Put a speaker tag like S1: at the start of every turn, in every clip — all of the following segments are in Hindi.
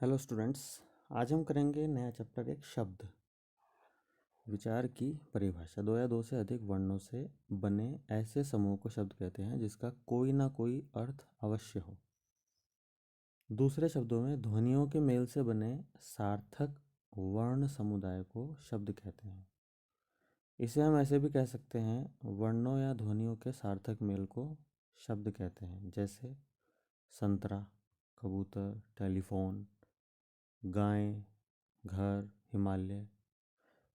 S1: Hello students. आज हम करेंगे नया चैप्टर एक शब्द विचार की परिभाषा। दो या दो से अधिक वर्णों से बने ऐसे समूह को शब्द कहते हैं जिसका कोई ना कोई अर्थ अवश्य हो। दूसरे शब्दों में ध्वनियों के मेल से बने सार्थक वर्ण समुदाय को शब्द कहते हैं। इसे हम ऐसे भी कह सकते हैं, वर्णों या ध्वनियों के सार्थक मेल को शब्द कहते हैं, जैसे संतरा, कबूतर, टेलीफोन, गाय, घर, हिमालय।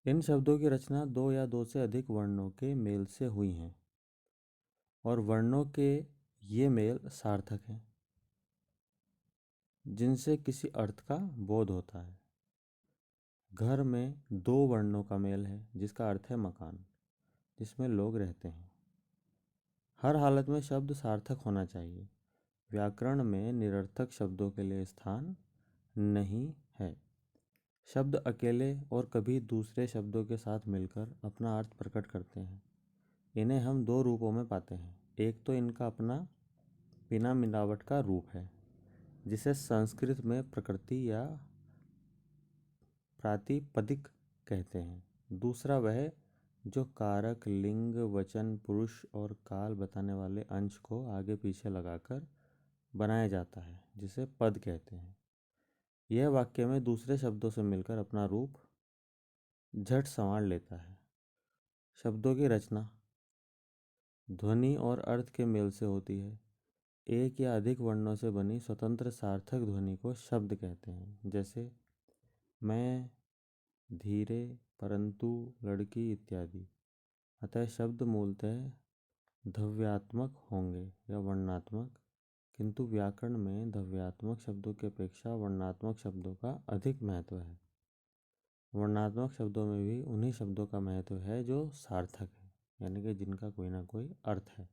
S1: इन शब्दों की रचना दो या दो से अधिक वर्णों के मेल से हुई है और वर्णों के ये मेल सार्थक हैं जिनसे किसी अर्थ का बोध होता है। घर में दो वर्णों का मेल है जिसका अर्थ है मकान जिसमें लोग रहते हैं। हर हालत में शब्द सार्थक होना चाहिए। व्याकरण में निरर्थक शब्दों के लिए स्थान नहीं है। शब्द अकेले और कभी दूसरे शब्दों के साथ मिलकर अपना अर्थ प्रकट करते हैं। इन्हें हम दो रूपों में पाते हैं। एक तो इनका अपना बिना मिलावट का रूप है जिसे संस्कृत में प्रकृति या प्रातिपदिक कहते हैं। दूसरा वह जो कारक, लिंग, वचन, पुरुष और काल बताने वाले अंश को आगे पीछे लगाकर बनाया जाता है जिसे पद कहते हैं। यह वाक्य में दूसरे शब्दों से मिलकर अपना रूप झट संवार लेता है। शब्दों की रचना ध्वनि और अर्थ के मेल से होती है। एक या अधिक वर्णों से बनी स्वतंत्र सार्थक ध्वनि को शब्द कहते हैं, जैसे मैं, धीरे, परंतु, लड़की इत्यादि। अतः शब्द मूलतः ध्वन्यात्मक होंगे या वर्णात्मक, किंतु व्याकरण में ध्वन्यात्मक शब्दों की अपेक्षा वर्णात्मक शब्दों का अधिक महत्व है। वर्णात्मक शब्दों में भी उन्हीं शब्दों का महत्व है जो सार्थक है, यानी कि जिनका कोई ना कोई अर्थ है,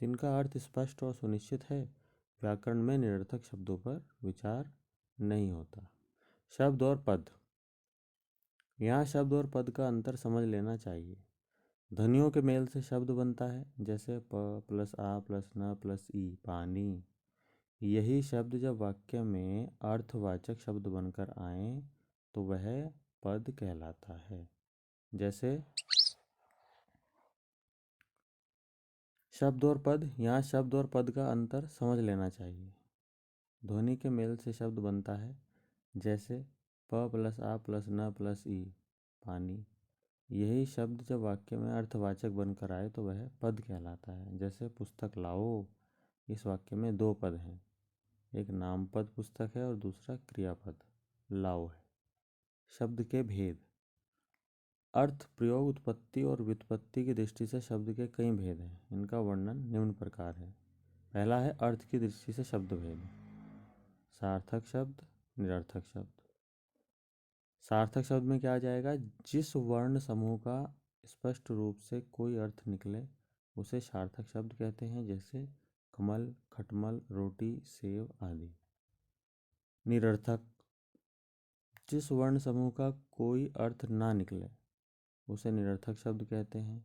S1: जिनका अर्थ स्पष्ट और सुनिश्चित है। व्याकरण में निरर्थक शब्दों पर विचार नहीं होता। शब्द और पद। यहाँ शब्द और पद का अंतर समझ लेना चाहिए। ध्वनियों के मेल से शब्द बनता है, जैसे प प्लस आ प्लस न प्लस ई, पानी। यही शब्द जब वाक्य में अर्थवाचक शब्द बनकर आए तो वह पद कहलाता है। जैसे शब्द और पद। यहाँ शब्द और पद का अंतर समझ लेना चाहिए। ध्वनि के मेल से शब्द बनता है, जैसे प प्लस आ प्लस न प्लस ई, पानी। यही शब्द जब वाक्य में अर्थवाचक बनकर आए तो वह पद कहलाता है। जैसे पुस्तक लाओ। इस वाक्य में दो पद हैं, एक नामपद पुस्तक है और दूसरा क्रियापद लाओ है। शब्द के भेद। अर्थ, प्रयोग, उत्पत्ति और व्युत्पत्ति की दृष्टि से शब्द के कई भेद हैं। इनका वर्णन निम्न प्रकार है। पहला है अर्थ की दृष्टि से शब्द भेद। सार्थक शब्द, निरर्थक शब्द। सार्थक शब्द में क्या आ जाएगा? जिस वर्ण समूह का स्पष्ट रूप से कोई अर्थ निकले उसे सार्थक शब्द कहते हैं, जैसे कमल, खटमल, रोटी, सेव आदि। निरर्थक, जिस वर्ण समूह का कोई अर्थ ना निकले उसे निरर्थक शब्द कहते हैं,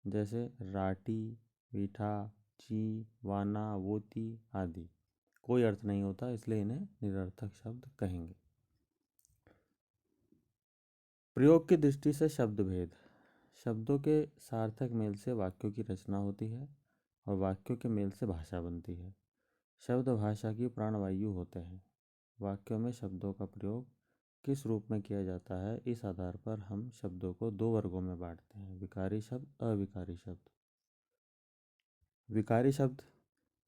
S1: जैसे राटी, मीठा, ची, वाना, वोती आदि। कोई अर्थ नहीं होता, इसलिए इन्हें निरर्थक शब्द कहेंगे। प्रयोग की दृष्टि से शब्द भेद। शब्दों के सार्थक मेल से वाक्यों की रचना होती है और वाक्यों के मेल से भाषा बनती है। शब्द भाषा की प्राणवायु होते हैं। वाक्यों में शब्दों का प्रयोग किस रूप में किया जाता है, इस आधार पर हम शब्दों को दो वर्गों में बांटते हैं, विकारी शब्द, अविकारी शब्द। विकारी शब्द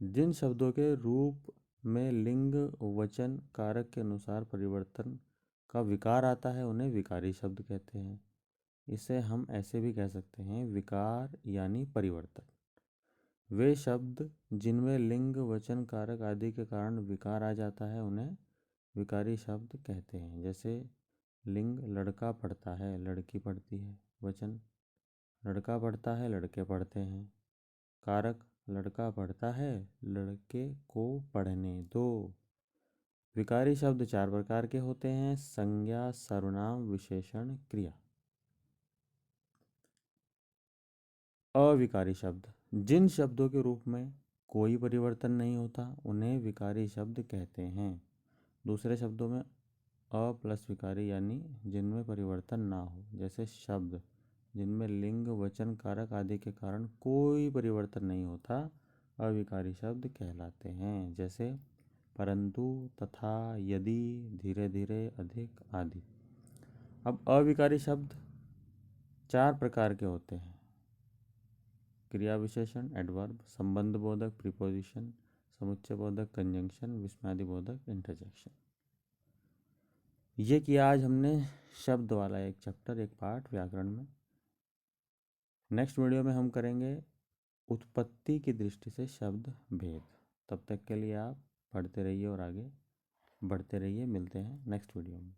S1: जिन शब्दों के रूप में लिंग, वचन, कारक के अनुसार परिवर्तन का विकार आता है उन्हें विकारी शब्द कहते हैं। इसे हम ऐसे भी कह सकते हैं, विकार यानी परिवर्तन। वे शब्द जिनमें लिंग, वचन, कारक आदि के कारण विकार आ जाता है उन्हें विकारी शब्द कहते हैं। जैसे लिंग लड़का पढ़ता है, लड़की पढ़ती है। वचन लड़का पढ़ता है, लड़के पढ़ते हैं। कारक लड़का पढ़ता है, लड़के को पढ़ने दो। विकारी शब्द चार प्रकार के होते हैं: संज्ञा, सर्वनाम, विशेषण, क्रिया। अविकारी शब्द जिन शब्दों के रूप में कोई परिवर्तन नहीं होता उन्हें विकारी शब्द कहते हैं। दूसरे शब्दों में अ प्लस विकारी यानी जिनमें परिवर्तन ना हो, जैसे शब्द जिनमें लिंग वचन कारक आदि के कारण कोई परिवर्तन नहीं होता अविकारी शब्द कहलाते हैं, जैसे परंतु, तथा, यदि, धीरे धीरे, अधिक आदि। अब अविकारी शब्द 4 प्रकार के होते हैं: क्रिया विशेषण एडवर्ब, संबंध बोधक प्रीपोजिशन, समुच्चय बोधक कंजंक्शन, विस्मयादि बोधक इंटरजेक्शन। ये किया आज हमने शब्द वाला एक चैप्टर, एक पार्ट व्याकरण में। नेक्स्ट वीडियो में हम करेंगे उत्पत्ति की दृष्टि से शब्द भेद। तब तक के लिए आप पढ़ते रहिए और आगे बढ़ते रहिए। मिलते हैं नेक्स्ट वीडियो में।